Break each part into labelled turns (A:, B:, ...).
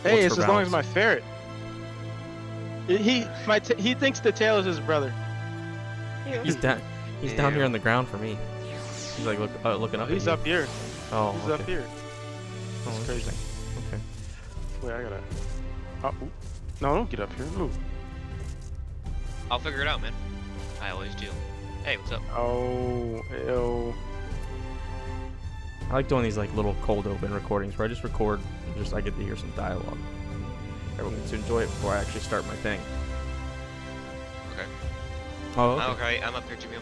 A: Hey, it's
B: for
A: as long as
B: balance?
A: my ferret. He thinks the tail is his brother.
B: He's down. He's down here on the ground for me. He's like looking up.
A: He's
B: at
A: up here.
B: Oh,
A: He's
B: okay.
A: up here. That's crazy.
B: Okay.
A: Wait, I gotta. Oh, no, don't get up here. Ooh.
C: I'll figure it out, man. I always do. Hey, what's up?
A: Oh, ew.
B: I like doing these like little cold open recordings where I just record and just I get to hear some dialogue. Everyone gets to enjoy it before I actually start my thing.
C: Okay.
B: Oh, okay.
C: Okay, I'm up here, Jimmy.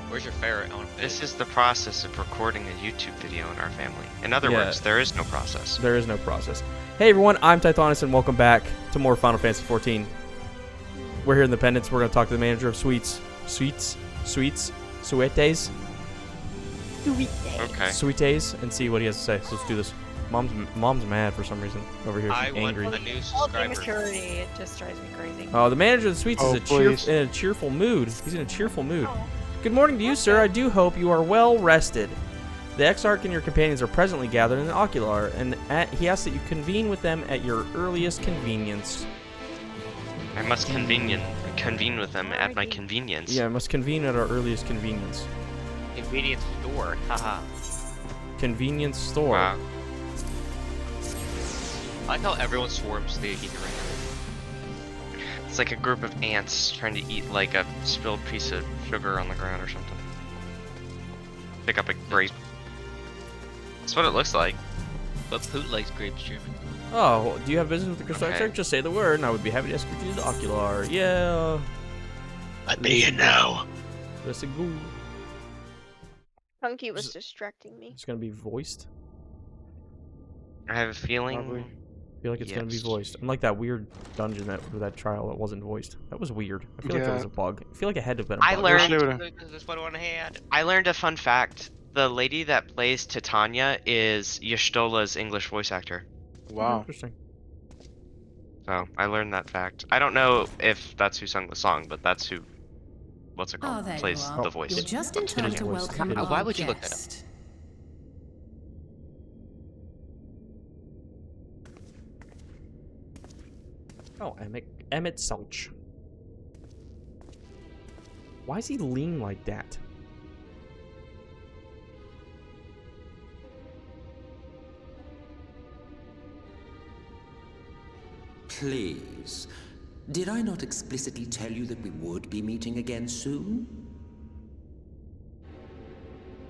C: Where's your ferret?
D: This is the process of recording a YouTube video in our family. In other words, there is no process.
B: There is no process. Hey everyone, I'm Tithonus and welcome back to more Final Fantasy XIV. We're here in the Pendants. We're going to talk to the manager of Suites. Suites? Suites?
D: Okay.
B: Suites, and see what he has to say. So let's do this. Mom's mad for some reason over here. She's angry.
C: Want a new
E: All
C: subscriber.
E: maturity, it just drives me crazy.
B: The manager of the Suites is in a cheerful mood. He's in a cheerful mood.
E: Oh.
B: Good morning to you, sir. I do hope you are well rested. The Exarch and your companions are presently gathered in the Ocular, and he asks that you convene with them at your earliest convenience.
D: I must convene with them at my convenience.
B: Yeah, I must convene at our earliest convenience.
C: Convenience store. Haha.
B: Convenience store.
D: Wow.
C: I like how everyone swarms the either right.
D: It's like a group of ants trying to eat like a spilled piece of sugar on the ground or something. Pick up a grape. That's what it looks like.
C: But Poot likes grapes, Jimmy.
B: Oh, do you have business with the Crystal
D: Okay.
B: Exarch? Just say the word, and I would be happy to escort you to the Ocular. Yeah.
D: Let me in now.
B: Let's go.
E: Punky was distracting me.
B: It's gonna be voiced.
D: I have a feeling.
A: Probably.
B: I feel like it's gonna be
D: Yes.
B: voiced. Unlike that weird dungeon that trial that wasn't voiced. That was weird. I feel like that was a bug. I feel like it had to have been a
D: I
B: bug.
D: learned-
C: This one on hand.
D: I learned a fun fact. The lady that plays Titania is Y'shtola's English voice actor.
A: Wow.
B: Interesting.
D: So I learned that fact. I don't know if that's who sung the song, but that's who. What's it called?
F: there you
D: Plays
F: are.
D: the voice.
F: You're just in
B: It
F: time
B: is
F: to
B: voiced.
F: welcome
B: It is.
F: our
C: Why would you look that up?
F: guest.
B: Oh, Emmett Sulch. Why is he lean like that?
G: Please. Did I not explicitly tell you that we would be meeting again soon?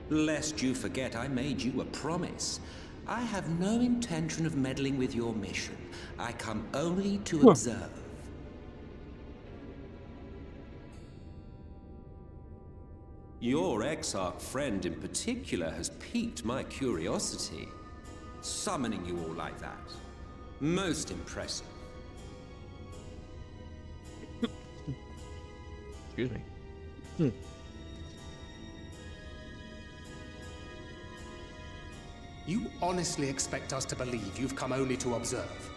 G: Lest you forget, I made you a promise. I have no intention of meddling with your mission. I come only to observe. Your Exarch friend in particular has piqued my curiosity. Summoning you all like that. Most impressive.
B: Excuse me.
H: You honestly expect us to believe you've come only to observe?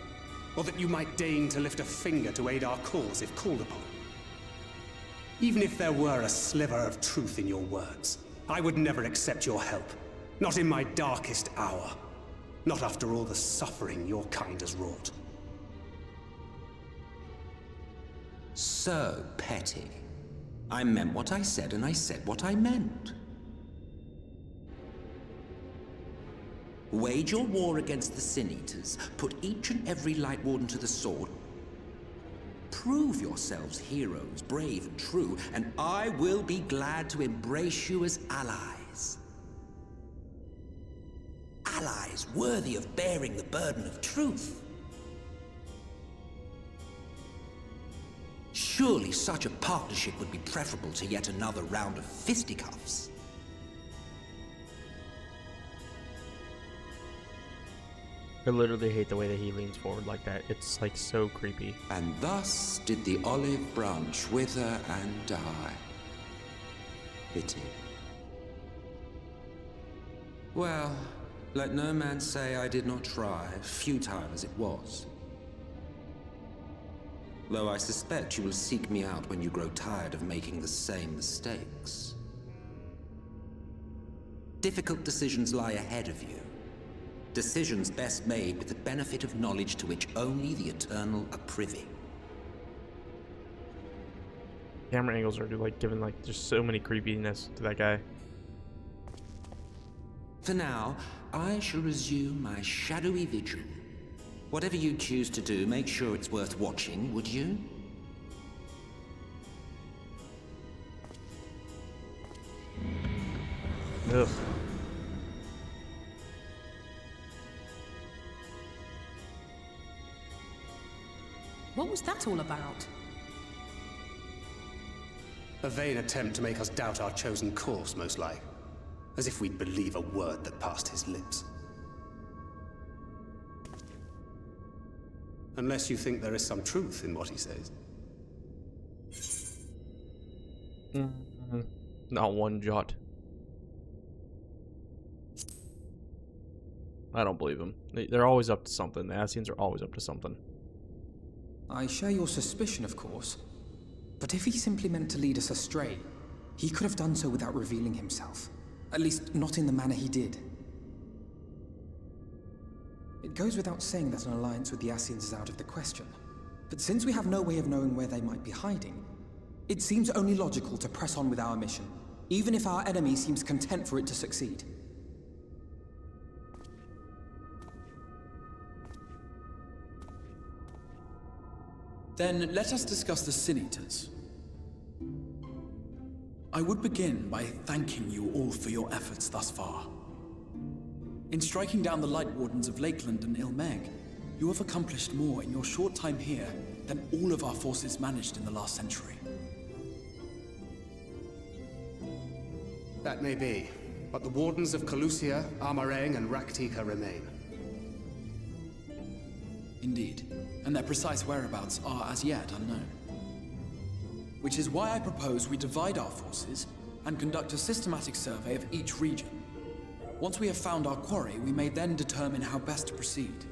H: Or that you might deign to lift a finger to aid our cause if called upon? Even if there were a sliver of truth in your words, I would never accept your help. Not in my darkest hour. Not after all the suffering your kind has wrought.
G: So petty. I meant what I said, and I said what I meant. Wage your war against the Sin Eaters, put each and every Light Warden to the sword, prove yourselves heroes, brave and true, and I will be glad to embrace you as allies. Allies worthy of bearing the burden of truth. Surely such a partnership would be preferable to yet another round of fisticuffs.
B: I literally hate the way that he leans forward like that. It's like so creepy.
G: And thus did the olive branch wither and die. Pity. Well, let no man say I did not try, futile as it was. Though I suspect you will seek me out when you grow tired of making the same mistakes. Difficult decisions lie ahead of you. Decisions best made with the benefit of knowledge to which only the eternal are privy.
B: Camera angles are like giving like just so many creepiness to that guy.
G: For now, I shall resume my shadowy vigil. Whatever you choose to do, make sure it's worth watching, would you?
B: Ugh.
F: What was that all about?
H: A vain attempt to make us doubt our chosen course, most like. As if we'd believe a word that passed his lips. Unless you think there is some truth in what he says.
B: Not one jot. I don't believe him. They're always up to something. The Ascians are always up to something.
I: I share your suspicion, of course. But if he simply meant to lead us astray, he could have done so without revealing himself. At least, not in the manner he did. It goes without saying that an alliance with the Ascians is out of the question. But since we have no way of knowing where they might be hiding, it seems only logical to press on with our mission, even if our enemy seems content for it to succeed.
J: Then let us discuss the Sin Eaters. I would begin by thanking you all for your efforts thus far. In striking down the Light Wardens of Lakeland and Ilmeg, you have accomplished more in your short time here than all of our forces managed in the last century.
H: That may be, but the Wardens of Calusia, Armarang, and Raktika remain.
J: Indeed, and their precise whereabouts are as yet unknown. Which is why I propose we divide our forces and conduct a systematic survey of each region. Once we have found our quarry, we may then determine how best to proceed.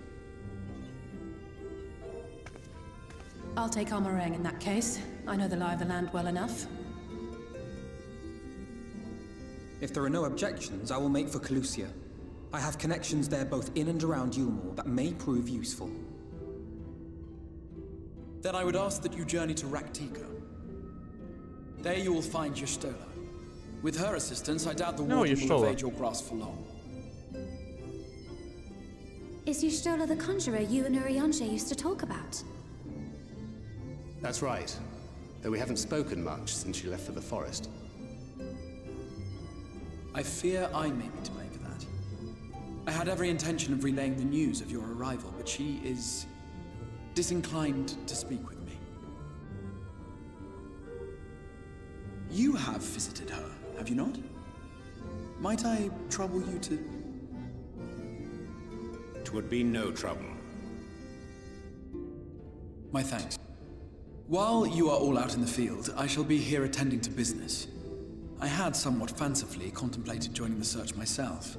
F: I'll take Armarang in that case. I know the lie of the land well enough.
I: If there are no objections, I will make for Calusia. I have connections there both in and around Yulmore that may prove useful.
J: Then I would ask that you journey to Raktika. There you will find Y'shtola. With her assistance, I doubt the warden will evade your grasp for long.
K: Is Y'shtola the conjurer you and Urianger used to talk about?
H: That's right. Though we haven't spoken much since she left for the forest.
J: I fear I may be to blame for that. I had every intention of relaying the news of your arrival, but she is disinclined to speak with me. You have visited her, have you not? Might I trouble you to...
L: 'Twould be no trouble.
J: My thanks. While you are all out in the field, I shall be here attending to business. I had somewhat fancifully contemplated joining the search myself,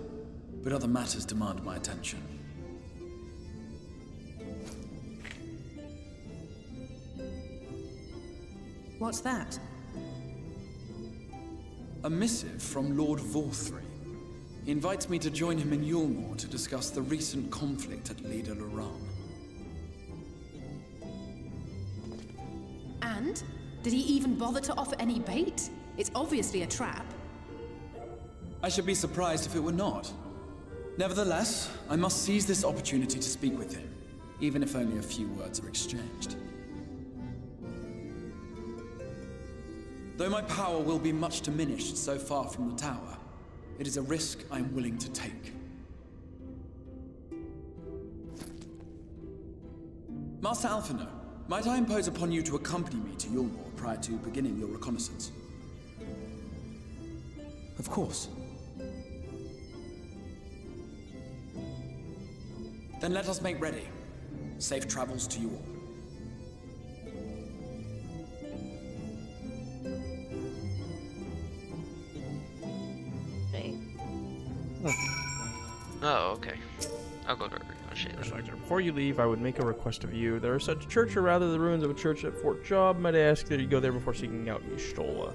J: but other matters demand my attention.
F: What's that?
J: A missive from Lord Vauthry. He invites me to join him in Yulmore to discuss the recent conflict at Lida Luran.
F: And? Did he even bother to offer any bait? It's obviously a trap.
J: I should be surprised if it were not. Nevertheless, I must seize this opportunity to speak with him, even if only a few words are exchanged. Though my power will be much diminished so far from the tower, it is a risk I am willing to take. Master Alphino, might I impose upon you to accompany me to Yulmore prior to beginning your reconnaissance?
I: Of course.
J: Then let us make ready. Safe travels to you all.
D: Oh, okay. I'll go to Shayla.
B: Before you leave, I would make a request of you. There is such a church, or rather the ruins of a church at Fort Job. Might I ask that you go there before seeking out Y'shtola?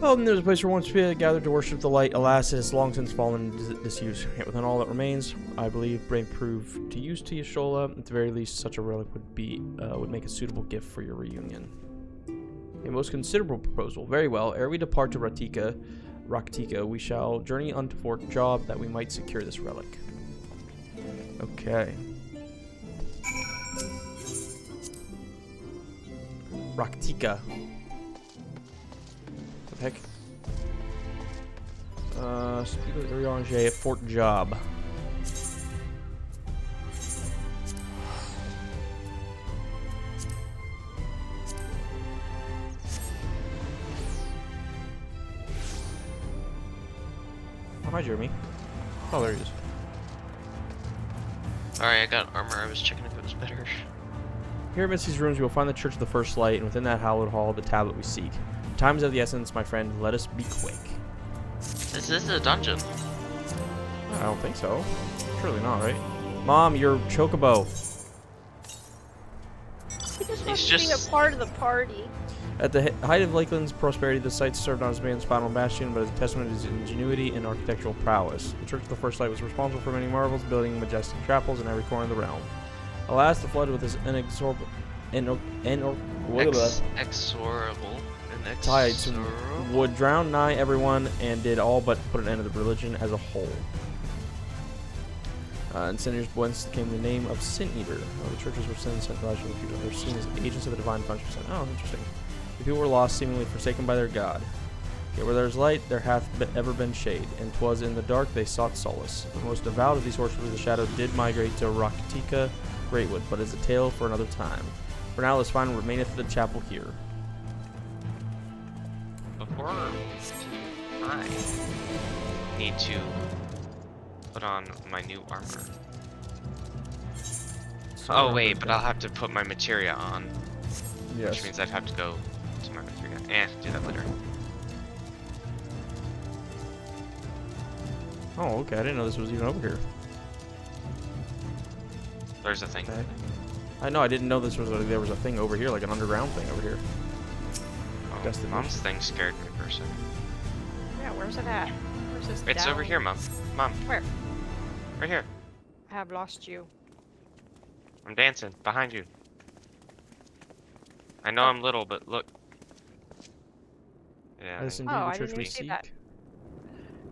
B: Oh, and there's a place where once people gathered to worship the light. Alas, it has long since fallen into disuse. Yet within all that remains, I believe, may prove to use to Yashola. At the very least, such a relic would make a suitable gift for your reunion. A most considerable proposal. Very well. Ere we depart to Raktika, we shall journey unto Fort Job that we might secure this relic. Okay. Raktika. What the heck? Speak with Urianger at Fort Job. Oh, hi, Jeremy. Oh, there he is.
D: Alright, I got armor. I was checking if it was better.
B: Here amidst these rooms, you will find the Church of the First Light, and within that hallowed hall, the tablet we seek. Time is of the essence, my friend. Let us be quick.
D: Is this a dungeon?
B: I don't think so. Surely not, right? Mom, you're Chocobo.
E: He just wants to be a part of the party.
B: At the height of Lakeland's prosperity, the site served not as man's final bastion, but as a testament to his ingenuity and architectural prowess. The Church of the First Light was responsible for many marvels, building majestic chapels in every corner of the realm. Alas, the flood with his tides would drown nigh everyone and did all but put an end to the religion as a whole. And sinners whence came the name of Sin Eater. The churches were sin sent to the people. They're seen as agents of the divine punishment. Oh, interesting. The people were lost, seemingly forsaken by their god. Yet where there is light, there hath ever been shade, and 'twas in the dark they sought solace. The most devout of these worshippers of the shadow did migrate to Raktika Greatwood, but is a tale for another time. For now, this fine remaineth the chapel here.
D: Before I need to put on my new armor. Oh wait, but I'll have to put my materia on.
B: Yes.
D: Which means I'd have to go to my materia. Do that later.
B: Oh, okay. I didn't know this was even over here.
D: There's a thing.
B: Okay. I know. I didn't know there was a thing over here, like an underground thing over here.
D: Oh, Mom's thing scared me for a second.
E: Yeah, where's it at? Where's this
D: It's
E: down?
D: over here, Mom. Mom.
E: Where?
D: Right here.
E: I have lost you.
D: I'm dancing behind you. I know I'm little, but look. Yeah.
B: This indeed
E: I
B: the church
E: didn't
B: we
E: even see
B: seek.
E: that.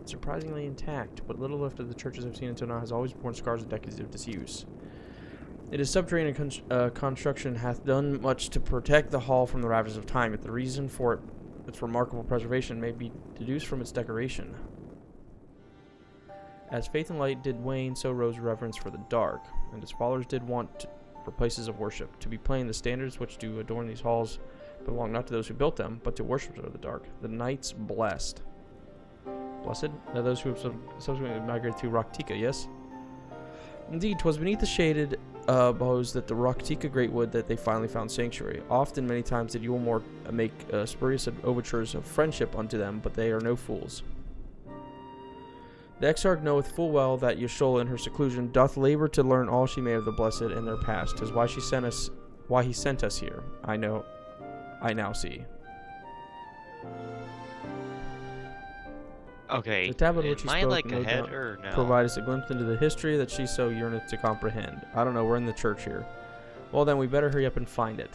B: Surprisingly intact, what little left of the churches I've seen until now has always borne scars of decades of disuse. It is subterranean construction hath done much to protect the hall from the ravages of time, yet the reason for its remarkable preservation may be deduced from its decoration. As faith and light did wane, so rose reverence for the dark, and as followers did want for places of worship. To be plain, the standards which do adorn these halls belong not to those who built them, but to worshippers of the dark. The knights blessed. Blessed? Now those who have subsequently migrated to Raktika, yes? Indeed, 'twas beneath the shaded boughs that the Raktika Greatwood that they finally found sanctuary. Often, many times, did Yulmore make spurious overtures of friendship unto them, but they are no fools. The Exarch knoweth full well that Yashola in her seclusion doth labor to learn all she may of the blessed and their past. 'Tis why he sent us here. I now see.
D: Okay.
B: The tablet which he
D: am I
B: spoke,
D: like
B: no
D: ahead
B: doubt,
D: or no?
B: provide us a glimpse into the history that she so yearneth to comprehend. I don't know, we're in the church here. Well then, we better hurry up and find it.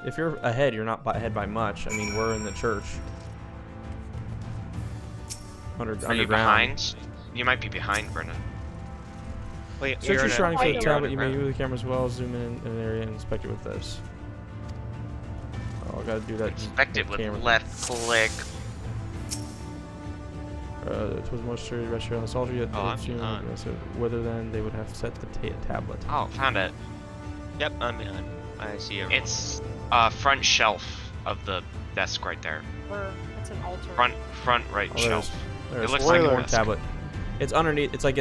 B: If you're ahead, you're not ahead by much. I mean, we're in the church.
D: Are
B: Underground.
D: you behind? You might be behind, Brennan. Wait,
B: Search your surroundings for the tablet. You may
D: underground.
B: move the camera as well, zoom in an area, and inspect it with this. Oh, I gotta do that.
D: Inspect it with
B: camera.
D: left click.
B: It was most sure rest on the soldier yet.
D: Oh, I'm
B: soon,
D: behind.
B: so whether then they would have set the tablet.
D: Oh, found it.
C: Yep, I'm behind. I see everyone.
D: It's front shelf of the desk right there.
E: Where? It's an altar.
D: Front right
B: Oh,
D: shelf.
B: There's
D: It looks
B: like
D: like
B: a
D: a desk.
B: tablet. It's underneath. It's like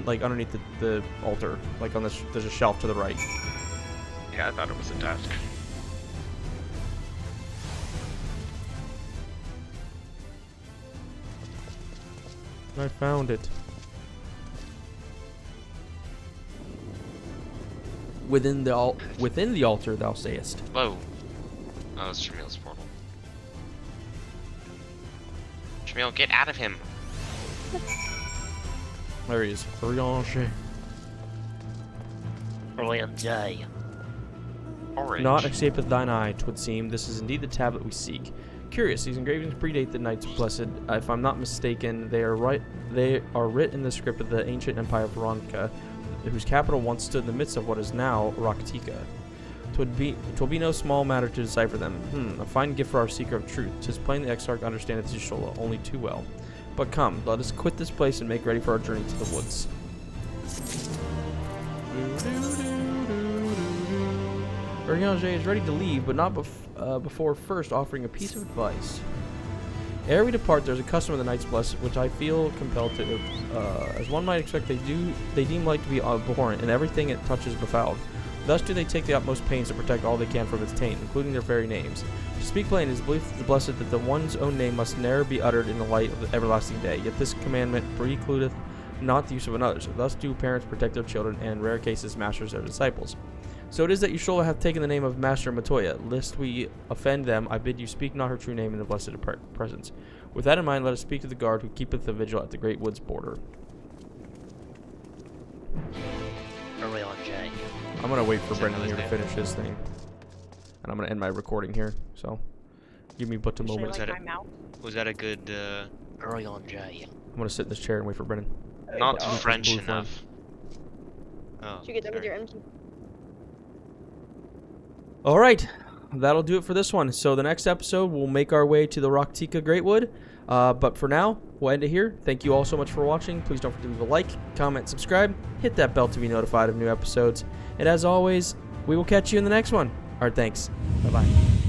B: like underneath the altar. Like on this, there's a shelf to the right.
D: Yeah, I thought it was a desk.
B: I found it. Within the altar, thou sayest.
D: Whoa. Oh, it's Jamil's portal. Jamil, get out of him.
B: There he is. Orange.
D: Orange.
B: Not escapeth thine eye, 'twould seem. This is indeed the tablet we seek. Curious, these engravings predate the Knights Blessed. If I'm not mistaken, they are writ in the script of the ancient empire of Veronica, whose capital once stood in the midst of what is now Raktika. 'Twill be no small matter to decipher them. A fine gift for our seeker of truth. 'Tis plain the Exarch understandeth Y'shtola only too well. But come, let us quit this place and make ready for our journey to the woods. Urianger is ready to leave, but not before first offering a piece of advice. Ere we depart, there's a custom of the Knights Blessed, which I feel compelled to, as one might expect, they deem light to be abhorrent, and everything it touches befouled. Thus do they take the utmost pains to protect all they can from its taint, including their very names. To speak plain, it is believed the Blessed that the one's own name must ne'er be uttered in the light of the everlasting day, yet this commandment precludeth not the use of another's. Thus do parents protect their children, and in rare cases masters their disciples. So it is that Y'shtola hath taken the name of Master Matoya. Lest we offend them, I bid you speak not her true name in the blessed presence. With that in mind, let us speak to the guard who keepeth the vigil at the great woods border. I'm gonna wait for Brendan here to finish his thing, and I'm gonna end my recording here. So, give me but a moment.
C: Was that a good?
B: I'm gonna sit in this chair and wait for Brendan.
D: Not French enough.
C: Oh,
E: did you get done with your MG?
B: All right, that'll do it for this one. So the next episode, we'll make our way to the Raktika Greatwood. But for now, we'll end it here. Thank you all so much for watching. Please don't forget to leave a like, comment, subscribe, hit that bell to be notified of new episodes. And as always, we will catch you in the next one. All right, thanks. Bye-bye.